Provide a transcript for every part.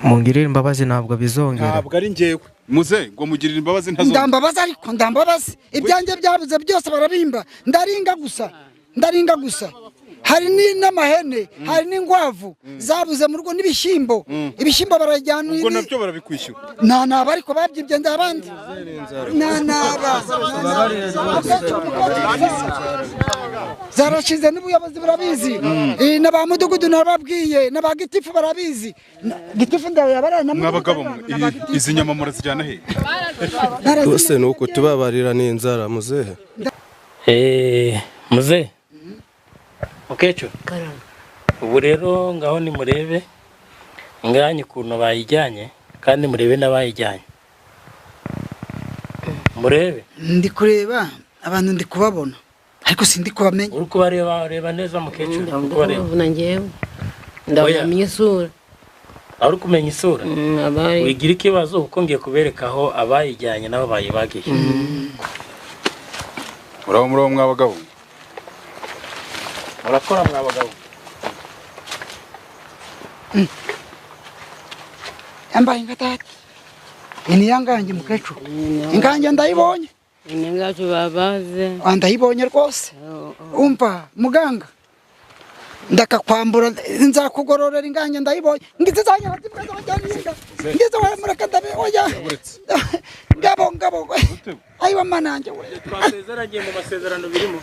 mungirira imbabazi ntabwo bizongera. ntabwo ari njyewe muze ngo mugirire imbabazi ntazongera. ndambabaza ariko ndambabaza ibyanjye byabuze byose barabimba ndaringa gusa hari n'amahene hari n'ingwavu zabuze mu rugo n'ibishyimbo ibishyimbo barajyana ubwo nabyo barabikwishyura naba ariko babyibye ndabandi naba zarashize n'ubuyobozi barabizi n'aba mudugudu nababwiye n'aba gitifu barabizi gitifu ndayabarana mwabagabo izi nyama murazijyana he Rwose ni uko tubabarira n'inzara muzehe. Muzehe mukecuru ubu rero ngaho nimurebe inganye ukuntu bayijyanye kandi murebe n'abayijyanye murebe. ndi kureba abantu ndi kubabona ariko sindi kubamenya. uri kubareba neza mukecuru ndabona ngewe ndabamenya isura uri kumenya isura wigira ikibazo kuko ngiye kubereka aho abayijyanye nabo bayibagiye. muraho mwabagabo murakora mwabagabo yambaye ingatati ini yangange mukecuru ingange ndayibonye inengacu babaze ndayibonye rwose umva muganga ndakakwambura nzakugororera ingange ndayibonye ngize zanya zibwaza bajyaninga ngize wa muraka ndabe oya ngabo ayiwa mananje we twasezeranye mu masezerano birimo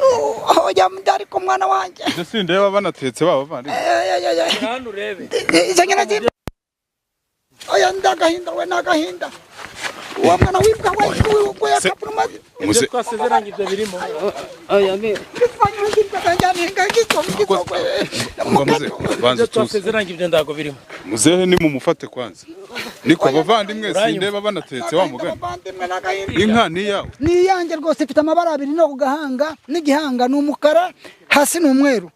oya ndari ko mwana wanje ndetse ndeba banatetse baba bandi hano urebe zanyana zibwa oya ndagahinda we nagahinda wa mwana wibwa we yakapuruma muze twasezeranye ibyo birimo oya be banza twasezeranye ibyo ndago birimo muzehe ni mumufate kwanza niko abavandimwe sindeba banatetse wa mugani inka ni yawe ni yanjye rwose ifite amabara abiri no kugahanga n'igihanga n'umukara hasi n'umweru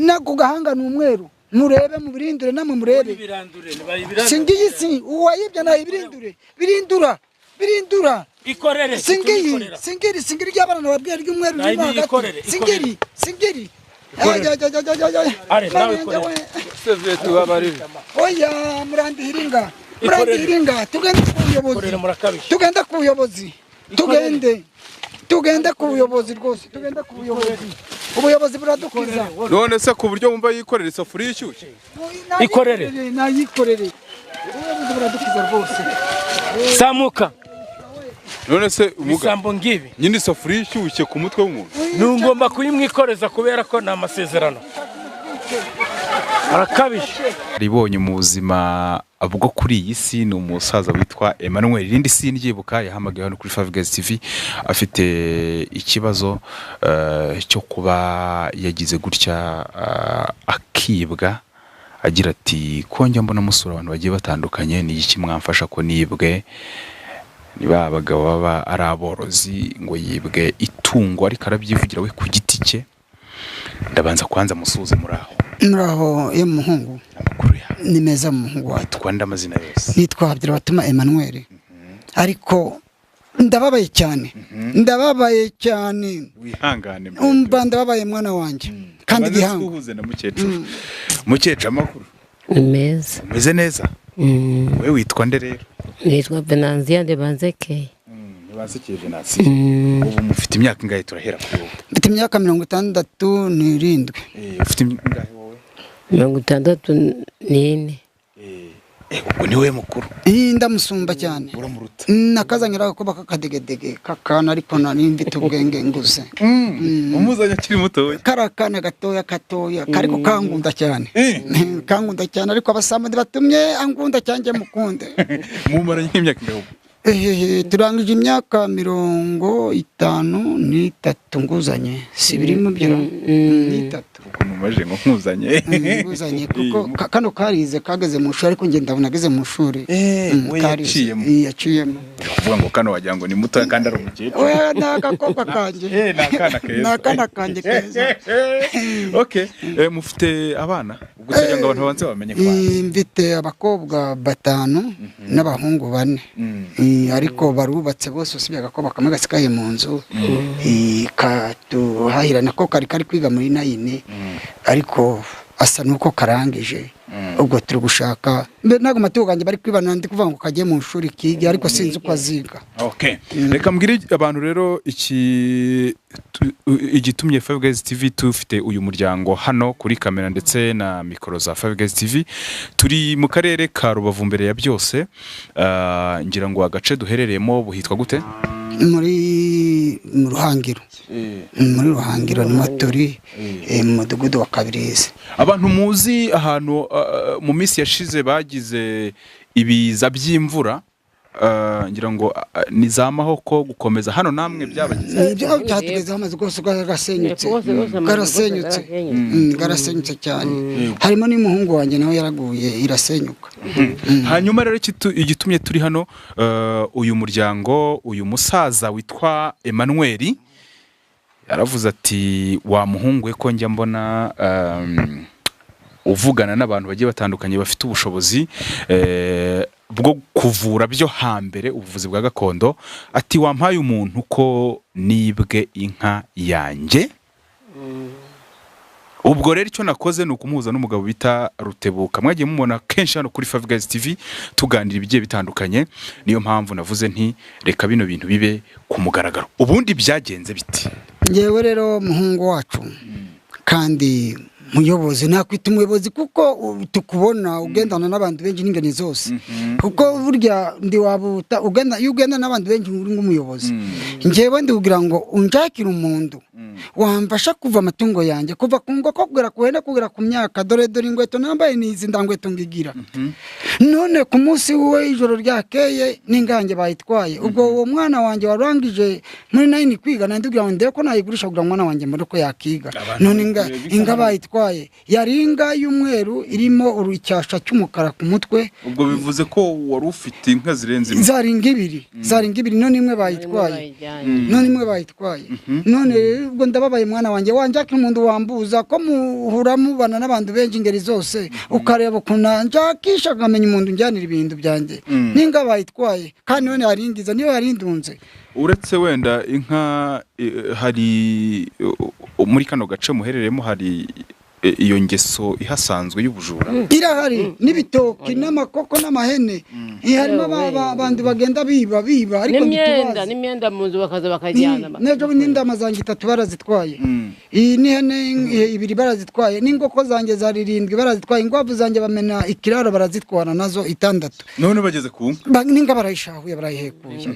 na kugahanga n'umweru murebe mu birindure namwe murebe singiyi si uwayibye nayo birindura ikorere singiri ry'abana nababwiye ry'umweru riri hagati singiri are nawe ikorere Seve tubabarira. oya murandihiringa tugende ku buyobozi tugende ku buyobozi rwose tugende ku buyobozi ubuyobozi buradukiza none se ku buryo wumva yikorera isafuriya ishyushye ikorere nayikorere ubuyobozi buradukiza rwose samuka none se ibisambo ngibi nyine isafuriya ishyushye ku mutwe w'umuntu nungomba kuyimwikoreza kubera ko ni amasezerano arakabije. ribonye mu buzima bwo kuri iyi si ni umusaza witwa Emmanuel irindi si ndyibuka yahamagaye hano kuri Favgaz TV afite ikibazo cyo kuba yagize gutya akibwa agira ati ko njya mbona musura abantu bagiye batandukanye ni iki mwamfasha ko nibwe niba abagabo baba ari aborozi ngo yibwe itungo ariko arabyivugira we ku giti cye. ndabanza kwanza musuze muraho ye muhungu amakuru ya ni meza muhungu wacu twanda amazina yose nitwa Habyabatuma Emmanuel ariko ndababaye cyane wihangane umva ndababaye mwana wanjye kandi gihanga uhuze na mukecuru mukecuru amakuru meza umeze neza we witwa nde rero nitwa Venanzia de Banzeke Banzeke Venanzia ubu mufite imyaka ingahe turahera kuri wowe mfite imyaka 67 ufite ingahe wowe 64 ubwo niwe mukuru ndamusumba cyane uramuruta nakazanyira ko bakakadegedege kakana ariko nari mfite ubwenge nguze umuzanya akiri mutoya karakana gatoya kariko kangunda cyane ariko abasamudi batumye angunda cyanjye mukunde mumaranye nk'imyaka ingahe turangije imyaka 53 nguzanye si birimo byo 3 mumaje ngo nkuzanye nguzanye kuko kano karize kageze mu shuri ariko nge ndabona ageze mu shuri yaciyemo kuvuga ngo kano wagira ngo ni muto kandi ari umukecuru we nakakobwa kanje nakana kanje keza okay mufite abana ubwo cyangwa abantu babanze bamenye kwa mfite abakobwa 5 n'abahungu 4 ariko barubatse bose usibye agakobwa kamwe gasikaye mu nzu katuhahirana ko kari kwiga muri 9 ariko asa nuko karangije ubwo turi gushaka ntabwo amatungo yanjye bari kwibana ndi kuvuga ngo kagiye mu ishuri kige ariko sinzi uko aziga. Okay, reka mbwire abantu rero igitumye Five Guys TV tufite uyu muryango hano kuri kamera ndetse na mikoro za Five Guys TV. Turi mu karere ka Rubavu mbere ya byose, ngira ngo agace duherereyemo buhitwa gute? Muri Ruhangiro. Muri Ruhangiro ni Matori, mu mudugudu wa Kabirizi. Abantu muzi ahantu mu minsi yashize bagize ibiza by'imvura, ngira ngo nizamaho ko gukomeza hano namwe byabagize. Byatugeze amaze rwose garasenyutse. Garasenyutse cyane. Harimo n'umuhungu wanjye nawe yaraguye irasenyuka. Hanyuma rero igitumye turi hano, uyu muryango, uyu musaza witwa Emmanuel yaravuze ati wa muhungu we ko njya mbona uvugana n'abantu bagiye batandukanye bafite ubushobozi bwo kuvura byo hambere, ubuvuzi bwa gakondo, ati wampaye umuntu ko nibwe inka yanjye. Ubwo rero icyo nakoze ni ukumuhuza n'umugabo bita Rutebuka, mwagiye mubona kenshi hano kuri Five Guys TV tuganira ibigiye bitandukanye. Niyo mpamvu navuze nti reka bino bintu bibe ku mugaragaro. Ubundi byagenze biti? Ngewe rero muhungu wacu kandi muyobozi, nakwita umuyobozi kuko tukubona ugendana n'abantu benshi n'ingeni zose, kuko burya ndi wabuta ugenda n'abantu benshi uri nk'umuyobozi. Ngewe ndubwira ngo unjakira umuntu wamfasha kuva amatungo yanjye kuva ku ngoko kugera ku myaka, dore ingweto nambaye nizi ndangweto ngigira. None ku munsi we ijoro ryakeye n'ingange bayitwaye, ubwo uwo mwana wanjye warangije muri 9 kwiga, nandubwira ngo ndeko nayigurisha kugira mwana wanjye muri ko yakiga. None inga bayitwaye yari inga y'umweru irimo urucyasha cy'umukara ku mutwe. Ubwo bivuze ko wari ufite inka zirenze imwe? Zari ngibiri none imwe bayitwaye. None ubwo ndababaye mwana wanjye wanjaka umuntu wambuza ko muhura mubana n'abantu benshi ingeri zose, ukareba ukuntu njakisha akamenya umuntu njyanira ibintu byanjye n'inga bayitwaye, kandi none yaringiza niyo yarindunze. Uretse wenda inka, hari muri kano gace muherereyemo hari iyo ngeso ihasanzwe y'ubujura? Irahari n'ibitoki n'amakoko n'amahene. Harimo abantu bagenda biba ariko n'imyenda mu nzu bakaza bakajyana. Nejo n'indama zanjye 3 barazitwaye. N'ihene 2 barazitwaye, n'ingoko zanjye zari 7 barazitwaye, ingwavu zanjye bamena ikiraro barazitwara nazo 6. None bageze ku ninga barayishahuye barayihekuye.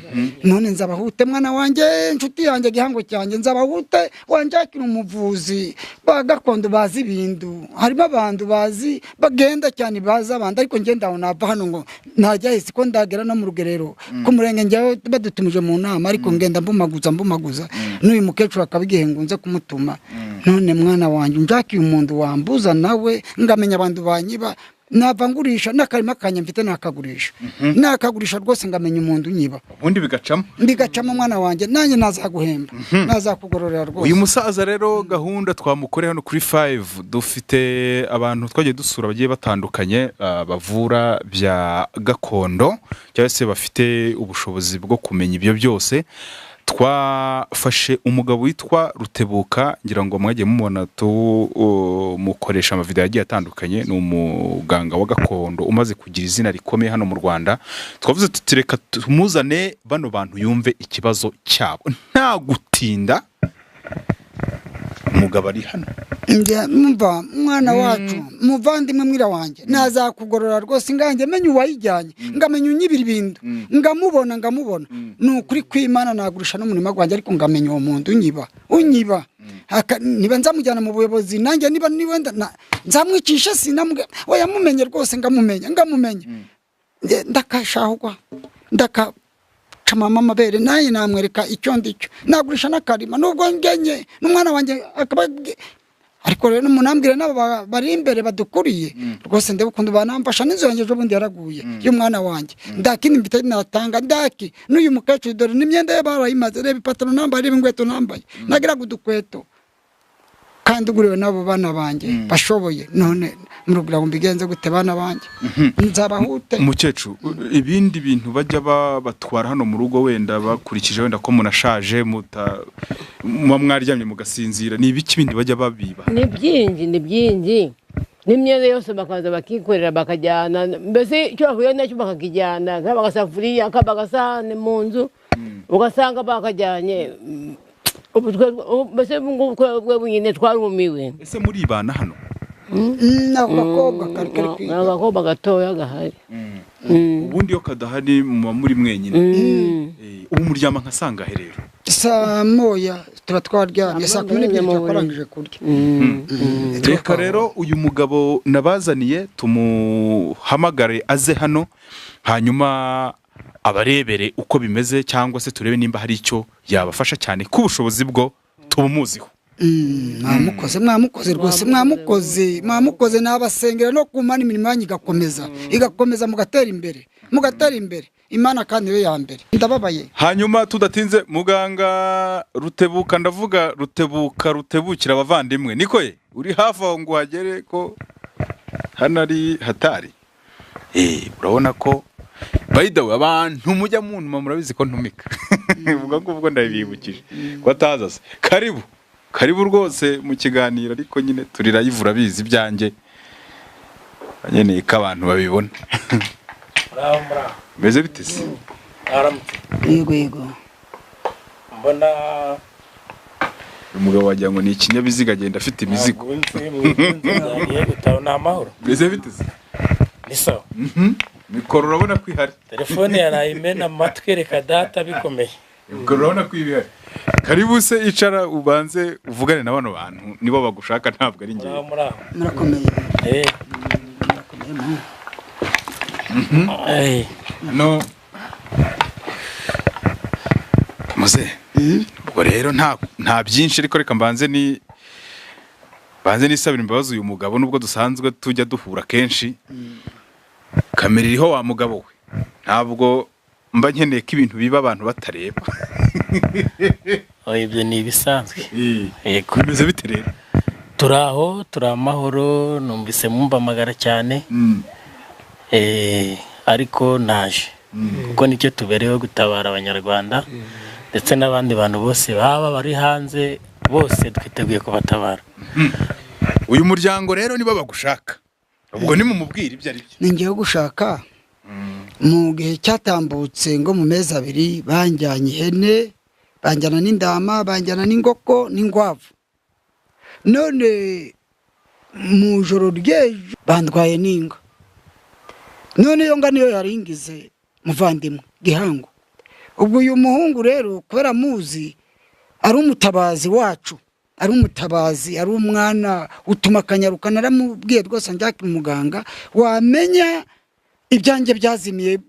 None nzabahute mwana wanjye, inshuti yanjye gihango cyanjye, nzabahute wanjakira umuvuzi bagakondo bazi bindu. Harimo abantu bazi bagenda cyane baza abandi, ariko nge ndaho nava hano ngo najya hisi ko ndagera no mu rugerero ku murenge njyaho badutumije mu nama, ariko ngenda mbumaguza n'uyu mukecuru akabigihe ngunze kumutuma. None mwana wanjye njakiye umuntu wambuza nawe ngamenya abantu banyiba, navangurisha n'akarima kanya mfite nakagurisha rwose ngamenya umuntu unyiba, ubundi bigacamo mwana wanjye, nanjye nazaguhemba nazakugororera rwose. Uyu musaza rero gahunda twamukore hano kuri 5, dufite abantu twagiye dusura bagiye batandukanye bavura bya gakondo cyangwa se bafite ubushobozi bwo kumenya ibyo byose. Twafashe umugabo witwa Rutebuka, ngira ngo mwagiye mubona mukoresha amavideo yagiye atandukanye. Ni umuganga wa gakondo umaze kugira izina rikomeye hano mu Rwanda. Twavuze tutireka tumuzane bano bantu yumve ikibazo cyabo nta gutinda. Umugabo ari hano. Mva mwana wacu muvandimwe mwira wanjye, nazakugorora rwose nganjye menye uwayijyanye, ngamenya unyibira ibintu, ngamubona nukuri kwimana nagurisha n'umurima gwanjye, ariko ngamenya uwo muntu unyiba niba nzamujyana mu buyobozi, nanjye niba nzamwicisha sinamwe oya mumenye rwose ngamumenya ndakashahugwa mama amabere naye namwereka icyo ndicyo, nagurisha n'akarima nubwo ngenye n'umwana wanjye akaba. Ariko rero munambwire nabo bari imbere badukuriye rwose ndebe ukuntu banamfasha. N'inzu yanjye ejo bundi yaraguye y'umwana wanjye, ndakindi mfite natanga ndaki n'uyu mukecuru dore n'imyenda ye barayimaze, reba ipataro nambaye, reba ingweto nambaye, nagiraga udukweto kandi uguriwe nabo bana banjye bashoboye. None murubwira ngo mbigenze gute bana banjye? Nzabahute umukecuru. Ibindi bintu bajya batwara hano mu rugo, wenda bakurikije wenda ko munashaje mwaryamye mugasinzira, ni ibiki bindi bajya babiba? Ni byinji n'imyenda yose bakaza bakikorera bakajyana mbese icyo bahuye nacyo bakakijyana kaba agasafuriya kaba agasahane mu nzu ugasanga bakajyanye mbese ubwo bunyine twarumiwe. ese muribana hano? n'agakobwa kari kwiga, agakobwa gatoya gahari. ubundi iyo kadahari muba muri mwenyine. ubu muryama nka sangahe rero? saa moya tuba twaryamye, saa 12 twakorangije kurya. Reka rero uyu mugabo nabazaniye tumuhamagare aze hano, hanyuma abarebere uko bimeze cyangwa se turebe nimba hari icyo yabafasha, cyane ku bushobozi bwo tubumuziho. mwamukoze rwose, mwamukoze n'abasengera no kumana imirimo yanyu igakomeza mugatera imbere Imana kandi yo ya mbere. Ndababaye. Hanyuma tudatinze, muganga Rutebuka, ndavuga rutebukira abavandimwe, niko ye uri hafi aho ngo hagere ko hano ari hatari. Urabona ko by the way abantu mujya munuma murabizi ko ntumika. Ubwo ndabibukije ko ataza se. Karibu rwose mu kiganiro, ariko nyine turi live urabizi byanjye nyene ko abantu babibona. Mura Meze bite se? aramutse. Yego Mbona umugabo wagira ngo ni ikinyabiziga agenda afite imizigo. Ngiye gutaha amahoro. Meze bite se? Ni sawa. Mikoro urabona ko ihari. Telefone yarayimena amatwi, reka data bikomeye. Mikoro urabona ko ihari. Karibu se, icara ubanze uvugane na bano bantu nibo bagushaka, ntabwo ari ngiye. murakomeye. No muze ubwo rero nta byinshi, ariko reka mbanze nisabira imbabazi uyu mugabo, nubwo dusanzwe tujya duhura kenshi. Kamera iriho wa mugabo we, ntabwo mba nkeneye ko ibintu biba abantu batareba. Ibyo ni ibisanzwe. Yego, bimeze bite rero? Turaho amahoro, numvise mumpamagara cyane. Ariko naje kuko nicyo tubereyeho, gutabara abanyarwanda ndetse n'abandi bantu bose baba bari hanze, bose twiteguye kubatabara. Uyu muryango rero niba bagushaka, ubwo ni mumubwira ibyo ari byo. Ningiye gushaka mu gihe cyatambutse ngo mu mezi 2 banjyanye ihene, banjyana n'indama, banjyana n'ingoko n'ingwavu. None mu joro ryejo bandwaye n'inga. None yo nga niyo yaringize muvandimwe Gihango. Ubwo uyu muhungu rero kubera muzi ari umutabazi wacu, ari umutabazi, ari umwana utuma kanyaruka. Naramubwiye rwose njyaka umuganga wamenya ibyanjye byazimiye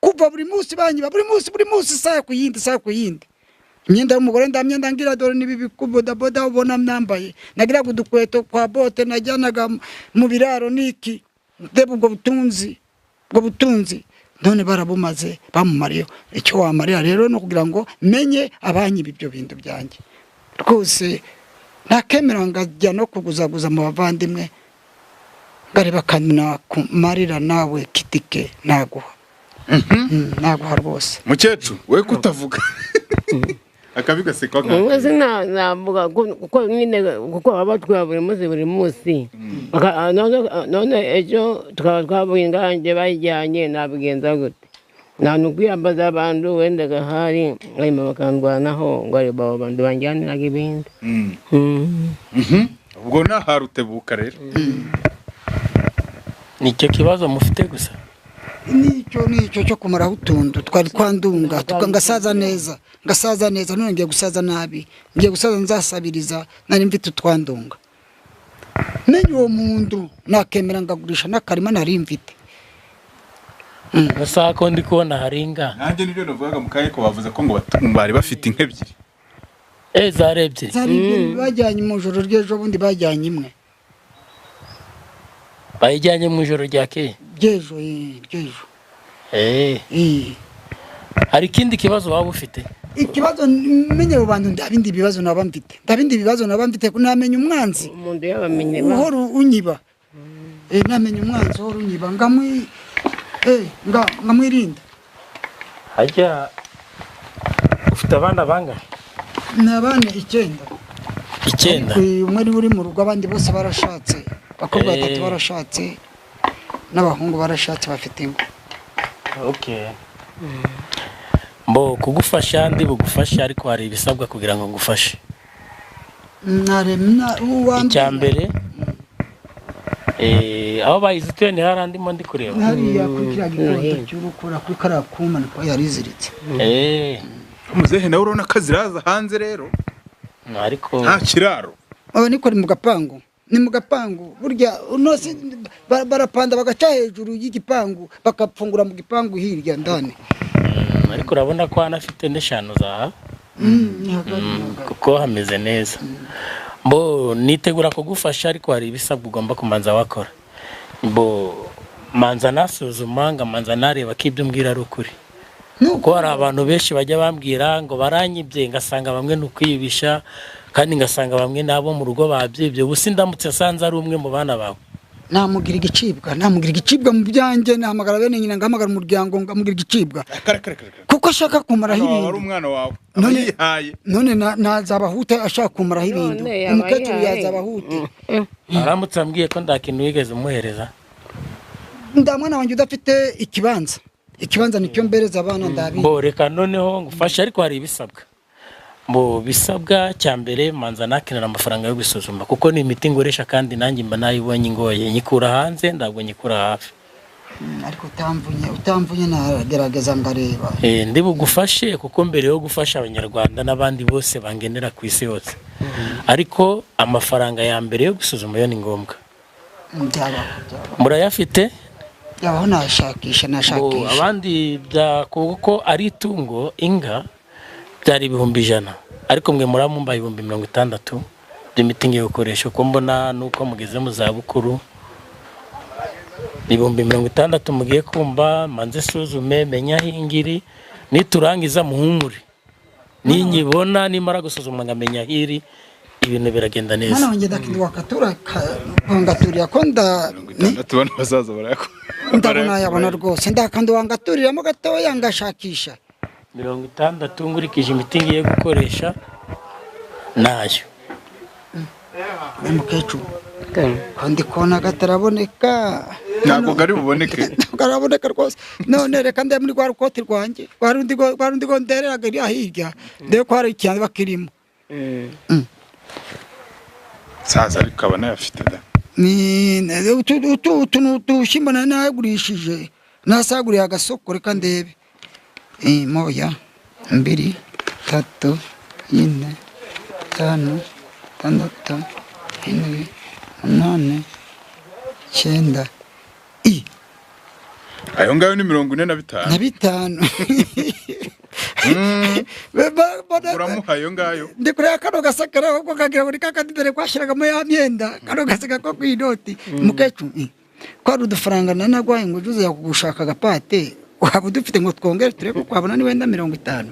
kuva buri munsi banyiba, buri munsi saa ku yindi. Imyenda y'umugore ndamyenda ngira dore nibi bikubodaboda ubona nambaye, nagira gudukweto kwa bote najyanaga mu biraro niki debo ubwo butunzi none barabumaze bamumariyo. Icyo wamarira rero no kugira ngo menye abanyi ibyo bintu byanjye rwose, nakemera ngajya no kuguzaguza mu bavandimwe ngareba kanina kumarira nawe kitike naguha. Naguha rwose. Mukecuru we kutavuga akabiga se kwa Mwese navuga kuko nyine kuko abatwa buri munsi. None ejo tukaba twabuye nganje bayijyanye nabigenza gute? Nanukwiyambaza abantu wenda gahari ngayima bakandwanaho ngo ari babo bantu banjyaniraga ibindi. Ubwo naharutebuka rero. Nicyo kibazo mufite gusa. Nicyo cyo kumaraho utuntu twari kwandunga tukangasaza neza, none ngiye gusaza nabi, ngiye gusaza nzasabiriza, nari mfite utwandunga. Menye uwo muntu nakemera ngagurisha n'akarima nari mfite. Gusa ko ndi kubona haringa. Nanjye nibyo navugaga mukaye ko bavuze ko ngo bari bafite inka ebyiri. Zarebye. Bajyanye mu joro ryejo, bundi bajyanye imwe. Bayijyanye mu joro ryakeye. Ryejo. Hari ikindi kibazo waba ufite? Ikibazo menye abo bantu ndabindi bibazo naba mfite kunamenya umwanzi. Umuntu yabamenye uhoro unyiba. Namenye umwanzi uhoro unyiba ngamwirinda. Hajya ufite abana bangahe? Nabana 9. 9. Umwe uri mu rugo, abandi bose barashatse. abakobwa batatu barashatse n'abahungu barashatse bafite ingo. Okay. Mbo kugufasha ndi bugufasha ariko hari ibisabwa kugira ngo ngufashe. Icyambere aho bayizituye ni harandi mo ndi kureba. Hariya kuri gikondo cy'urukura kuri karakuma niko yariziritse. Muzehe nawe urona kaziraza hanze rero. Ariko nta kiraro. Aba niko mu gapangu. Ni mu gapangu burya unose barapanda bagaca hejuru y'igipangu bakapfungura mu gipangu hirya ndani. Ariko urabona ko anafite n'eshanu zaha. Kuko hameze neza. Mbo nitegura kugufasha ariko hari ibisabwa ugomba kumanza wakora. Mbo manza nasuzuma manza nareba ko ibyo mbwira ari ukuri. Kuko hari abantu benshi bajya bambwira ngo baranyibye ngasanga bamwe nukwibisha kandi ngasanga bamwe nabo mu rugo babyibye ubusi ndamutse sanza ari umwe mu bana bawe. Namugira igicibwa mu byanjye nahamagara bene nyina ngahamagara umuryango ngamugira igicibwa. Kuko ashaka kumara ibintu. Ari umwana wawe. None nazabahuta ashaka kumara ibintu. Umukecuru yazabahute. Aramutse ambwiye ko ndakintu wigeze umuhereza. Ndamwana wanjye udafite ikibanza nicyo mbereza abana ndabi. Mbo reka noneho ngufasha ariko hari ibisabwa. Mbo bisabwa cyambere manza nakenera amafaranga yo gusuzuma kuko ni imiti ngoresha kandi nanjye mba nayibonye ngoye nyikura hanze ndabwo nyikura hafi. Ariko utamvunye nagerageza ngareba. Ndi bugufashe kuko mbere yo gufasha abanyarwanda n'abandi bose bangenera ku isi yose. Ariko amafaranga ya mbere yo gusuzuma yo ni ngombwa. Murayafite? Yabaho nashakisha. Abandi bya kuko ari itungo inga byari 100,000 ariko mwe muramumba 60,000 by'imiti ngiye gukoresha uko mbona nuko mugeze mu za bukuru 60,000 mugiye kumba manze suzume menya hingiri niturangiza muhumure ninyibona nimara gusuzuma ngamenya hiri ibintu biragenda neza. Mwana wanjye ndakindi wakatura wangaturira ko tubona bazaza barako. Ndabona yabona rwose ndakandi wangaturira mo gatoya ngashakisha. 60 ngurikije imiti ngiye gukoresha nayo. Mukecuru kandi kona gataraboneka ntabwo gari buboneke garaboneka rwose none reka ndeye muri rwarukoti rwanjye warundi go ndereraga iri ahirya nde ko hari icyane bakirimo. Saza bikaba nayafite da ni utushimba nagurishije nasaguriye agasoko reka ndebe. Moya 2 3 4 5 6 7 8 9 ayo ngayo ni 45 uramuha ayo ngayo ndi kuri akano gasakara ko kagira buri kakandi mbere kwashiragamo ya myenda kano gasaka ko kwinoti. Mukecuru ko ari udufaranga nanagwaye ngo juze yakugushaka agapate waba dufite ngo twongere tureko kwabona ni wenda 50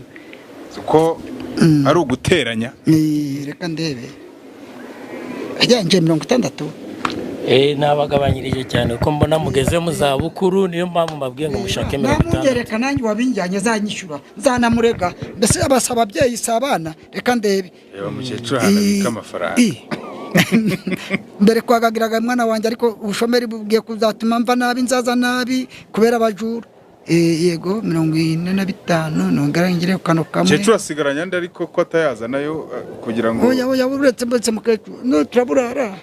uko ari uguteranya. Reka ndebe ajyanje 60. Nabagabanyirije cyane uko mbona mugeze mu za bukuru niyo mpamvu mbabwiye ngo mushake 50. Namugereka nanjye wabinjyanye zanyishura zanamurega mbese abasaba ababyeyi sabana reka ndebe. Reba mukecuru hanabika amafaranga. Mbere kwagagiraga mwana wanjye ariko ubushomeri bubwiye kuzatuma mva nabi nzaza nabi kubera abajura. Yego 45 nongarangire kano kamwe. Cecuru asigaranya ndi ariko ko atayaza nayo kugira ngo oya uretse mbetse mukecuru no turaburara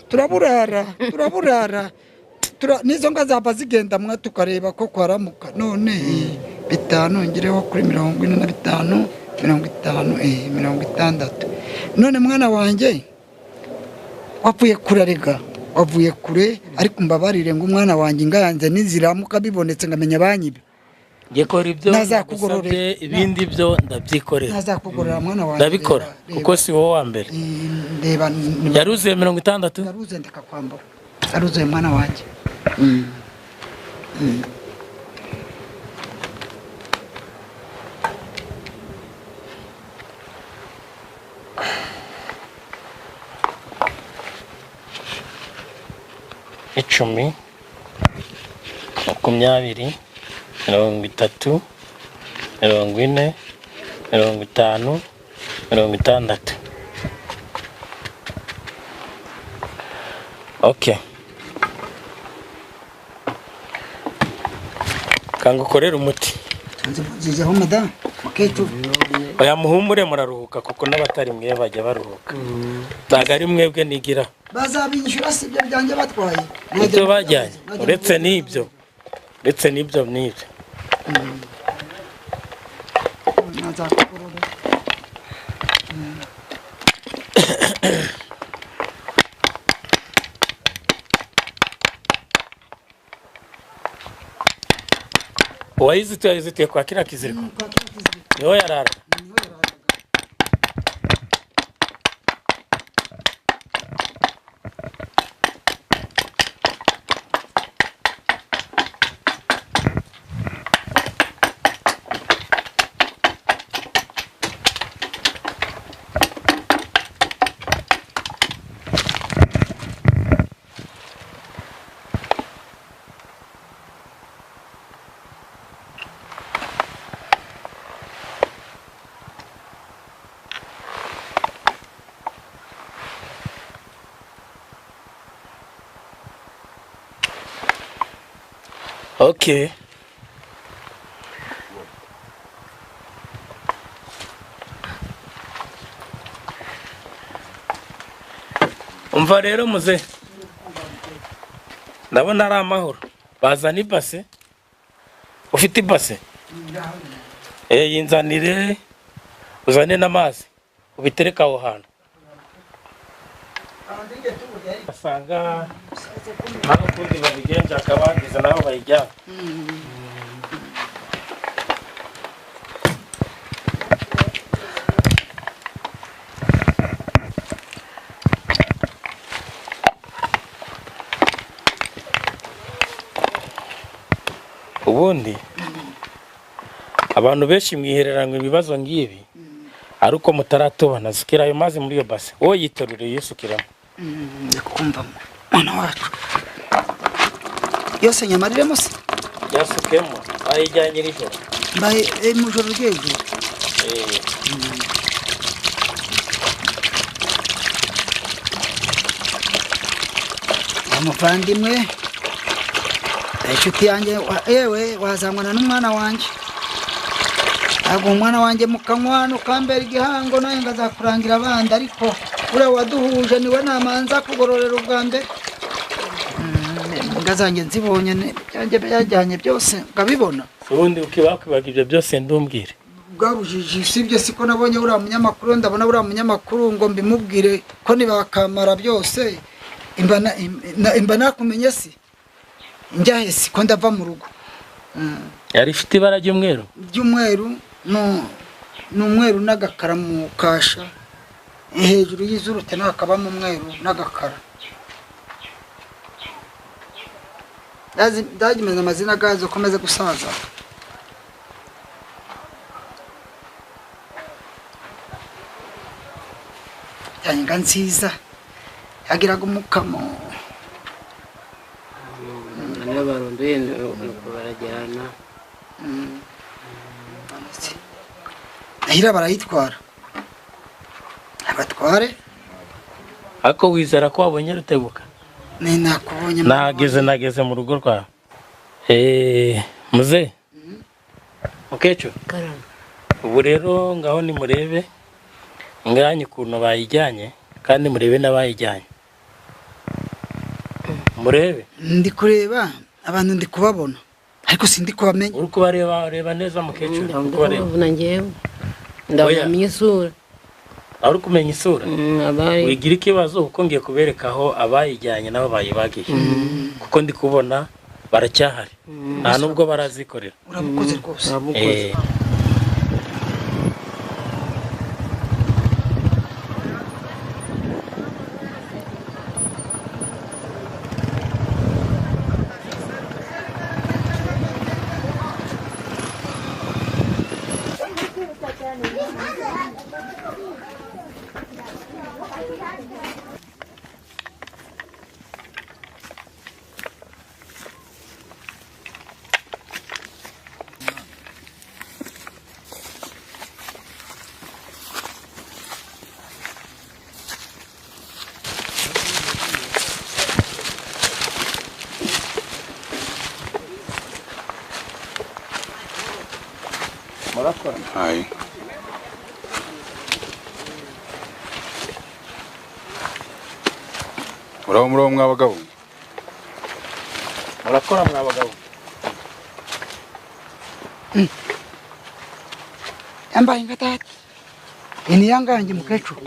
nizo ngazaba zigenda mwa tukareba ko kwaramuka none 5 ngireho kuri 45 50 none mwana wanjye wavuye kurarega wavuye kure ariko mbabarire ngo umwana wanjye ngayanze niziramuka bibonetse ngamenya banyibe. Gekora ibyo nazakugorore ibindi byo ndabyikorera. Nazakugorora mwana wanjye. Ndabikora uko si wowe wa mbere. Ndeba yaruze 60. Yaruze ndakakwambura. Yaruze mwana wanjye. Icumi 20 30 40 50 60. Okay. kanga ukorera umuti nzizeho madamu mukecuru oya muhumure muraruhuka kuko n'abatari mwe bajya baruhuka ntago ari mwebwe nigira bazabinyishyura si ibyo byanjye batwaye ibyo bajyanye uretse n'ibyo uwayizitiye kwa kila kiziriko niho yarara Okay. Umva rero muze. Ndabona ari amahoro. Bazana ibase. Ufite ibase? Yinzanire uzane n'amazi. Ubitereka aho hantu. Asanga ntabwo kundi babigenza akabangiza naho bayijyana. Ubundi abantu benshi mwihereranywe ibibazo ngibi aruko mutaratubana zikira ayo mazi muri iyo base wowe yitorere yisukiramo ndikumva mwana wacu yose nyamariremo se yasukemo ayijyanye rijoro mbaye mu joro ry'ejo umuvandimwe inshuti yanjye yewe wazamwana n'umwana wanjye ntabwo umwana wanjye mukanywano kambera igihango nawe ngazakurangira abandi ariko uriya waduhuje niwe namanza kugororera ubwa mbere ngazanjye nzibonye byanjye byajyanye byose ngabibona ubundi ukibakwibaga ibyo byose ndumbwire bwabujije sibyo siko nabonye uriya munyamakuru ndabona uriya munyamakuru ngo mbimubwire ko nibakamara byose imba nakumenye si njyahe siko ndava mu rugo yari ifite ibara ry'umweru n'umweru n'agakara mu kasha hejuru y'izuru te nakabamo umweru n'agakara ndagimeze amazina gazo komeze gusaza yanga nziza yagiraga umukamo n'abarondoye nuko barajyana ahira barayitwara abatware ako wizera ko wabonye Rutebuka ni nakubonye nageze mu rugo rwawe muze mukecuru ubu rero ngaho ni murebe nganye ukuntu bayijyanye kandi murebe n'abayijyanye murebe ndi kureba abantu ndi kubabona ariko sindi kubamenya uri kubareba neza mukecuru ndabona ngewe ndabamenya isura uri kumenya isura wigira ikibazo kuko ngiye kubereka aho abayijyanye nabo bayibagiye kuko ndi kubona baracyahari nta nubwo barazikorera urabukoze rwose murakora Hai. Muraho mwabagabo. murakora mwabagabo yambaye ingatati ini yangange mukecuru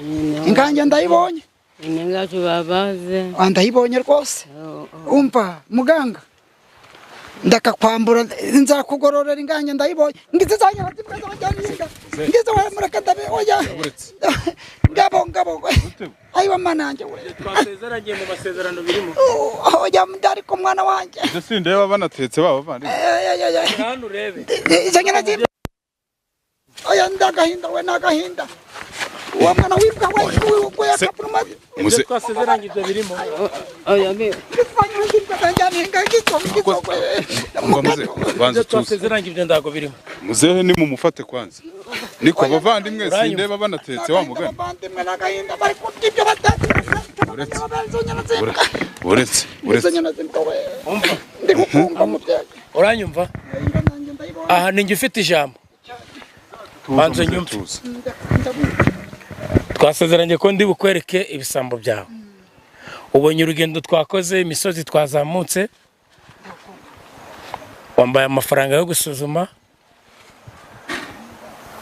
ingange ndayibonye inengacu babaze ndayibonye rwose umva muganga ndakakwambura nzakugororera ingange ndayibonye ngize zanya zimwe z'abajyaninga ngize wa murakadabe oya ngabo ayiwa mananje we twasezeranye mu masezerano birimo oya ndari ko mwana wanje Ese sindeba banatetse baba bandi. hano urebe zanya zimwe oya ndagahinda we nagahinda uwo mwana wibwa we yakapuruma Muze twasezeranye ibyo birimo oya be banza tuze. twasezeranye ibyo ndago birimo Muzehe ni mumufate kwanza. Niko abavandimwe sindeba banatetse wa mugani. Uretse. uranyumva aha ninjye ufite ijambo banze nyumve twasezeranye ko ndi bukwereke ibisambo byawe ubonye urugendo twakoze imisozi twazamutse wambaye amafaranga yo gusuzuma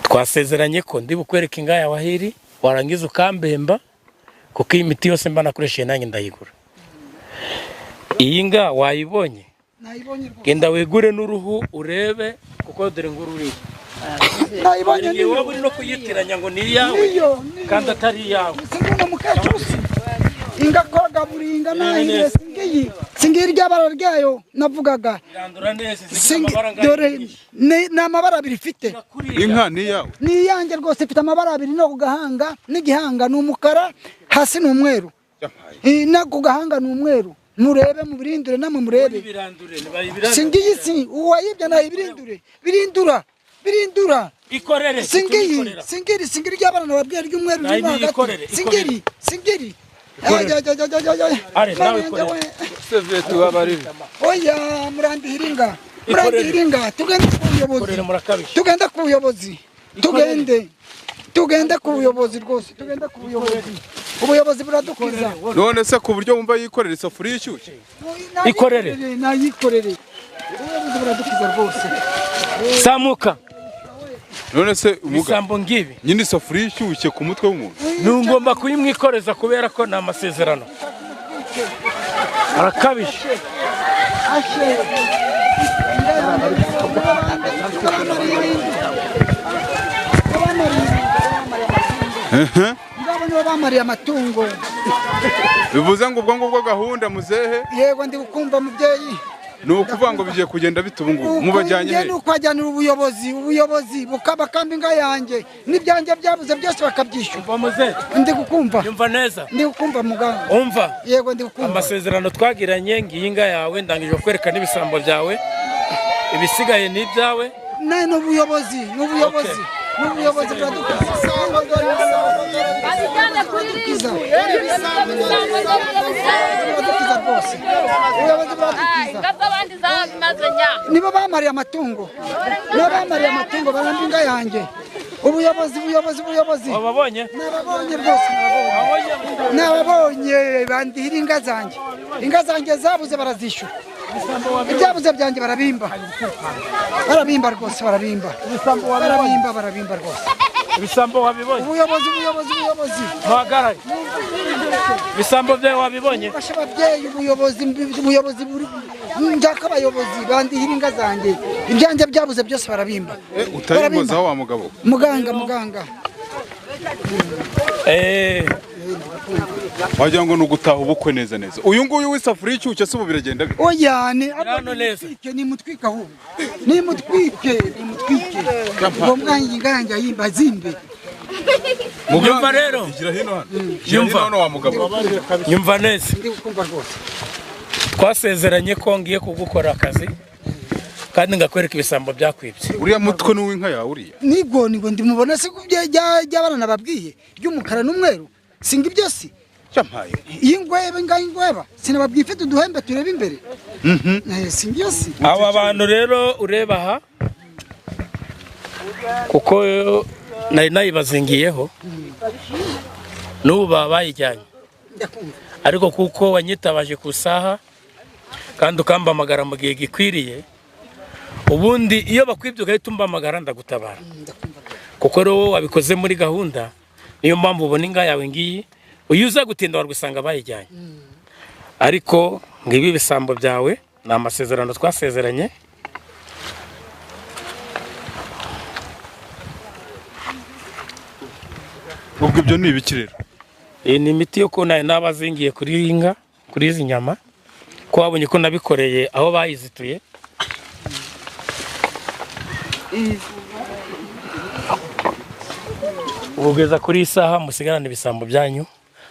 twasezeranye ko ndi bukwereke inga yawe ahiri warangiza ukambemba kuko iyi miti yose mba nakoresheje nanjye ndayigura iyi nga wayibonye genda wegure n'uruhu urebe kuko dore ngo ururiye nayibonye ni wowe uri no kuyitiranya ngo ni iyawe kandi atari iyawe inga koga buringa nayo singiye ryabara ryayo navugaga irandura neza izigira amabara dore ni amabara abiri ifite Inka ni yawe. ni iyanjye rwose ifite amabara abiri no ku gahanga n'igihanga ni umukara hasi ni umweru no ku gahanga ni umweru murebe mu birindure namwe murebe singiye si uwayibye nayo birindura ikorere singiri ry'abana nababwiye ry'umweru ryo hagati singiri Are nawe ikorere seve tubabarire oya murandihiringa tugende ku buyobozi ikorere murakabije tugende ku buyobozi tugende ku buyobozi rwose tugende ku buyobozi ubuyobozi buradukiza None se ku buryo wumva yikorera isafuriya ishyushye. Ikorere. nayikorere ubuyobozi buradukiza rwose samuka None se umuga ibisambo ngibi nyine isafuriya ishyushye ku mutwe w'umuntu. nungomba kuyimwikoreza kubera ko ni amasezerano arakabije ngabo nibo bamariye amatungo Bivuze ngo ubwo ngubwo gahunda muzehe yego ndi gukumva mubyeyi ni ukuvuga ngo bigiye kugenda bita ubu ngubu mubajyanye he? ni ukwajyanira ubuyobozi bukabakamba inga yanjye n'ibyanjye byabuze byose bakabyishyura umva muze ndi gukumva yumva neza ndi gukumva muganga umva yego ndi gukumva amasezerano twagiranye ngiyi inga yawe ndangije kwereka n'ibisambo byawe ibisigaye ni ibyawe ni ubuyobozi buradukiza rwose ubuyobozi buradukiza nibo bamariye amatungo baramba inga yanjye ubuyobozi wababonye nababonye rwose nababonye bandihira inga zanjye zabuze barazishyura ibyabuze byanjye barabimba rwose barabimba rwose ibisambo wabibonye ubuyobozi ntagaraye ibisambo byawe wabibonye fasha ababyeyi ubuyobozi buri njaka abayobozi bandihira inga zanjye ibyanjye byabuze byose barabimba Utayimozaho wa mugabo. muganga Wagira ngo ni ugutaha ubukwe neza. Uyu nguyu w'isafuriya ishyushye se ubu biragenda bite? oya Hano neza. nimutwike ahubwo nimutwike ngo mwanjye inga yanjye ayimba zimbe Yumva rero Gira hino hano. Yumva. Hino wa mugabo. yumva neza ndi gukumva rwose twasezeranye ko ngiye kugukora akazi kandi ngakwereka ibisambo byakwibye Uriya mutwe ni uw'inka yawe uriya. nigo ndimubona se by'abana nababwiye ry'umukara n'umweru singa ibyo si Yampaye. iyi ngweba sinababwiye ifite uduhembe tureba imbere singa iyo si aba bantu rero ureba aha kuko nari nayibazingiyeho n'ubu baba bayijyanye, ariko kuko wanyitabaje ku saha kandi ukambamagara mu gihe gikwiriye, ubundi iyo bakwibye ugahita umbamagara ndagutabara, kuko rero wowe wabikoze muri gahunda, niyo mpamvu ubona inka yawe ngiyi, uyu uza gutinda warwisanga bayijyanye. Ariko ngibi ibisambo byawe ni amasezerano twasezeranye. ubwo ibyo ni ibiki rero? Iyi ni imiti yo kunaya n'abazingiye kuri inka, kuri izi nyama, ko wabonye ko nabikoreye aho bayizituye. Ubugeza kuri isaha musigarane ibisambo byanyu,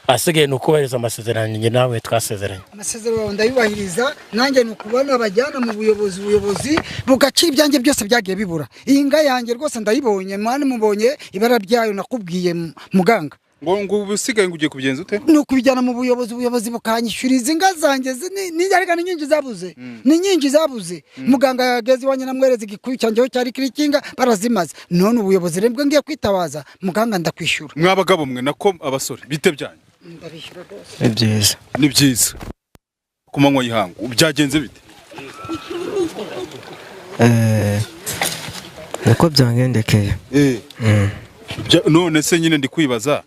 asigaye nukubahiriza amasezerano nge nawe twasezeranye. Amasezerano ndayubahiriza, nanjye nukubona bajyana mu buyobozi bugaci ibyanjye byose byagiye bibura. Iyi nga yanjye rwose ndayibonye, mwana mubonye ibara ryayo nakubwiye muganga. ngo ubusigaye ngugiye kubigenza ute? Nukubijyana mu buyobozi bukanyishyuriza inga zanjye ni nyingi zabuze. Ni nyingi zabuze. Muganga yageze wanye namwereza igikuyu cyanjye cyari kirikinga barazimaze. None ubuyobozi rembwe ngiye kwitabaza, muganga ndakwishura. Mwabagabo mwe nako abasore bite byanyu? Ndabishyura rwose. Ni byiza. Ni byiza. Ku manywa y'ihangu byagenze bite? Niko byangendekeye. None se nyine ndi kwibaza,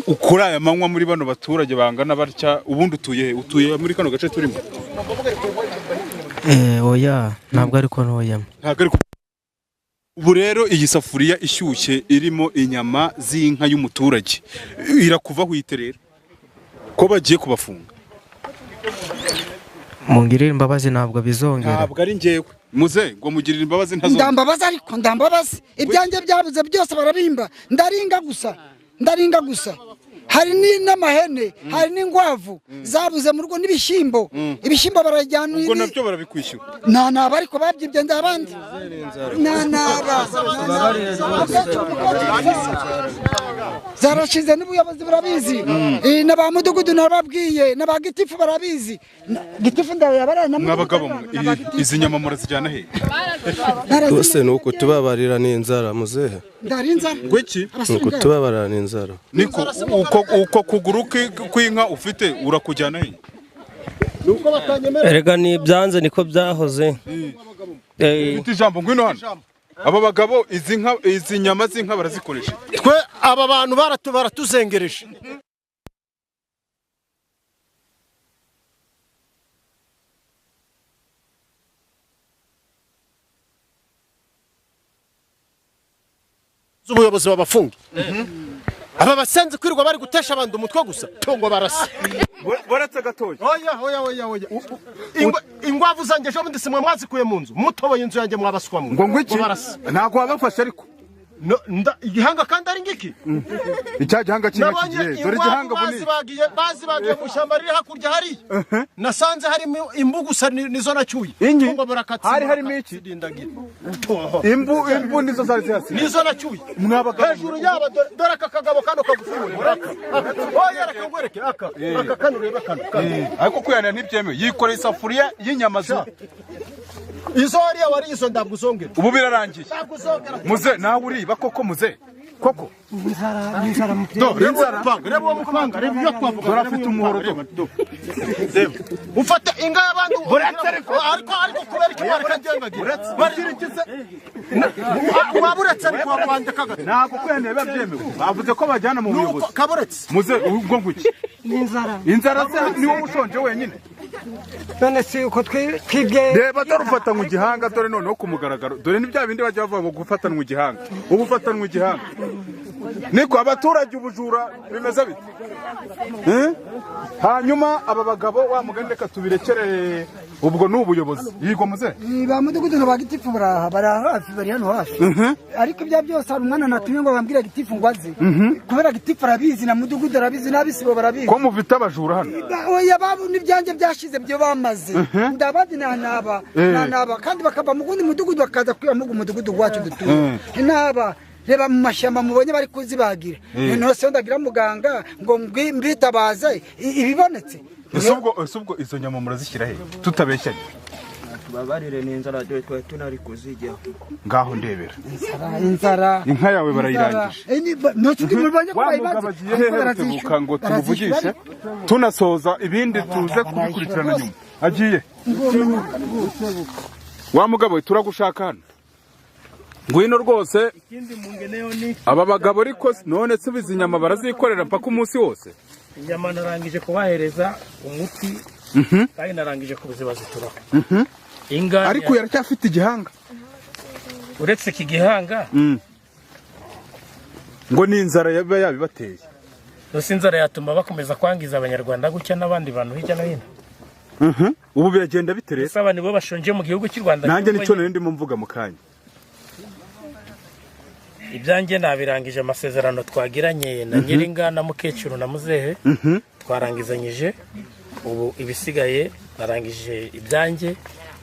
ukuri aya manywa muri bano baturage bangana batya, ubundi utuye muri kano gace turimo? Oya, ntabwo ariko ntoyamo. Ntabwo ariko. Ubu rero iyi safuriya ishyushye irimo inyama z'inka y'umuturage irakuvaho ite rero ko bagiye kubafunga? Mungirira imbabazi ntabwo bizongera. Ntabwo ari njyewe muze ngo mugirire imbabazi ntazo. Ndambabaza ariko ndambabaza ibyanjye byabuze byose barabimba, ndaringa gusa. Hari n'amahene, hari n'ingwavu zabuze mu rugo n'ibishyimbo. Ibishyimbo barajyana. Ubwo nabyo barabikwishyura? Naba ariko babyibye ndabandi. Naba. Zarashize n'ubuyobozi burabizi. N'aba mudugudu nababwiye, n'aba gitifu barabizi. Gitifu ndayabarana. Mwabagabo izi nyama murazijyana he? Bose nuko tubabarira n'inzara muzehe. Ndarinzara. Gwiki? Nuko tubabarira n'inzara. Niko uko kuguru kw'inka ufite urakujyana he? Erega ni byanze niko byahoze. Ufite ijambo ngwino hano. Aba bagabo izi nyama z'inka barazikoresha. Twe aba bantu baratuzengereje. Ubuyobozi babafungi. Aba basenze kwirirwa bari gutesha abantu umutwe gusa tungo barasa. Baretse gatoya. Oya. Ingwavu zanjye ejo bundi simwe mwazikuye mu nzu. Mutoboye inzu yanjye mwabaswamwe. Ngo ngwiki? Ntago wabafashe ariko. Igihanga kandi ari ngiki? Icya gihanga kigiye. Dore igihanga bunini. Bazibagiye mu shyamba riri hakurya hari. Nasanze harimo imbugusa nizo nacyuye. Ngo barakatse. Harimo iki? Imbu nizo zari zihasi. Nizo nacyuye. Mwabagabo. Hejuru yaba dore aka kagabo kano kagufunga. Oya rakangwereke aka kano reba kano. Ariko kuyana ntibyemewe. Yikoreye isafuriya y'inyama zo. Izo ariya wari izo ndaguzongera. Ubu birarangiye. Muze nawe uriba koko muze. Koko. Inzara. Reba mupanga, reba iyo twavuga. Barafite umuhoro do. Ufate inga y'abantu. Ariko kubera iki barakagengagira. Baririkize. Waburetse ariko wandikaga. Ntabwo kwene biba byemewe. Bavuze ko bajyana mu buyobozi. Kaburetse. Muze ubwo nguki. Inzara se ni wowe ushonje wenyine. None si uko twibye. Reba darufata mu gihanga dore noneho kumugaragaro. Dore ni bya bindi bajya bavuga ngo gufatana mu gihanga. Ubufatana mu gihanga. Niko abaturage ubujura bimeze bite? Hanyuma aba bagabo wa mugandeka tubirekere ubwo n'ubuyobozi. Yigo muze. Ba mudugudu no bagitifu barahafi bari hano hafi. Ariko ibya byose hari umwana natumye ngo bambwira gitifu ngwaze. Kubera gitifu arabizi na mudugudu arabizi n'abisibo barabizi. Ko muvita abajura hano? Oya babu n'ibyanje byashize byo bamaze. Ndabadi nanaba kandi bakaba mu gundi mudugudu bakaza kwiba mu mudugudu wacu dutuye. Inaba reba mu mashyamba mubonye bari kuzibagira. None se ndagira muganga ngo mbitabaze ibibonetse. Ubwo izo nyama murazishyira he tutabeshyanye? tubabarire n'inzara dore twari tunari kuzijyaho. Ngaho ndebera inzara inka yawe barayirangije Rutebuka ngo tumuvugishe tunasoza ibindi tuze kubikurikirana nyuma agiye wa mugabo turagushaka hano ngwino rwose aba bagabo ariko none subiza inyama barazikorera mpaka umunsi wose inyama narangije kubahereza umuti kandi narangije kuzibazitura inga ariko yaracyafite igihanga uretse iki gihanga ngo ni inzara yabibateye Dose inzara yatuma bakomeza kwangiza abanyarwanda gucya n'abandi bantu hirya no hino ubu biragenda biterera saba nibo bashonje mu gihugu cy'u Rwanda nanjye nico nari ndimo mvuga mu kanya ibyanjye nabirangije amasezerano twagiranye na Nyiringa na Mukecuru na Muzehe twarangizanyije ubu ibisigaye narangije ibyanjye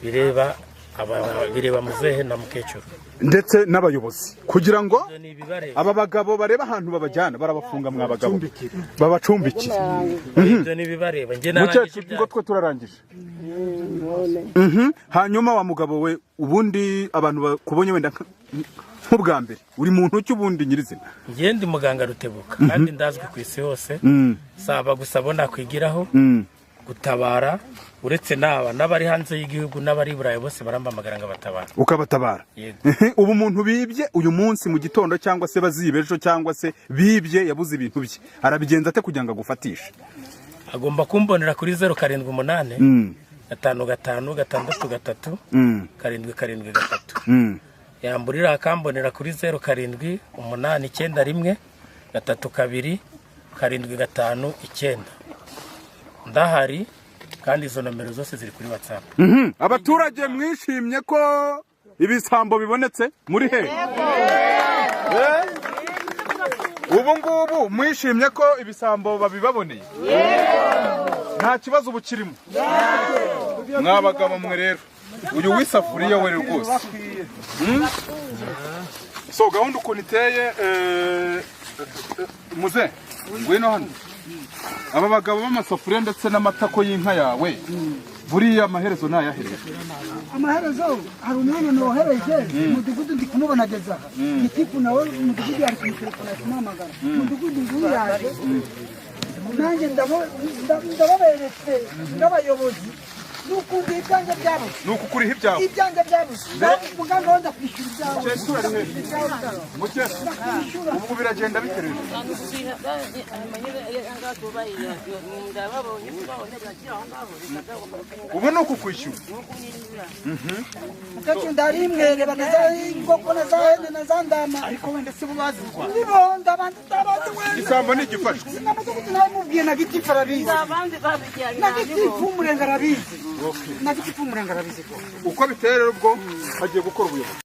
bireba Muzehe na Mukecuru ndetse n'abayobozi kugira ngo aba bagabo bareba ahantu babajyana barabafunga mwa bagabo babacumbikira ibyo nibibareba nge narangije ngo twe turarangije hanyuma wa mugabo we ubundi abantu bakubonye wenda nk'ubwa mbere uri muntu cy'ubundi nyirizina nge ndi muganga Rutebuka kandi ndazwi ku isi hose saba gusabona kwigiraho gutabara uretse n'abari hanze y'igihugu n'abari Burayi bose barambamagara ngo batabara ukabatabara ubu umuntu bibye uyu munsi mu gitondo cyangwa se bazibejo cyangwa se bibye yabuze ibintu bye arabigenza ate kugira ngo agufatishe agomba kumbonera kuri 078 55 663 773 yamburira akambonera kuri 07 891 32 759 ndahari kandi izo nomero zose ziri kuri WhatsApp abaturage mwishimye ko ibisambo bibonetse muri he ubu ngubu mwishimye ko ibisambo babibaboneye nta kibazo ubu kirimo mwabagabo mwe rero uyu wisafuriya we rwose so gahunda ukuntu iteye muze ngwino hano aba bagabo b'amasafuriya ndetse n'amatako y'inka yawe buriya amaherezo nayahereje amaherezo hari umwana nohereje umudugudu ndi kumubonageza itiku nawe umudugudu yari kumutelefona kumamagara umudugudu nguyaje nanjye ndababeretse n'abayobozi nuko ibyanjye byabuze nuko kuriha ibyawe ibyanjye byabuze muganga wenda kwishyura ibyawe ubu biragenda biterera ubu ni uku kwishyura mukecuru ndarimwere banazayingoko nazahene nazandama ariko wenda si bo bazirwa nibonda abandi ndabazi wenda igisambo ni igifashwe n'amadugudu namubwiye na gitifu arabizi na gitifu umurenge arabizi na gitifu umurenge arabizi uko biteye rero ubwo hagiye gukora ubuyobozi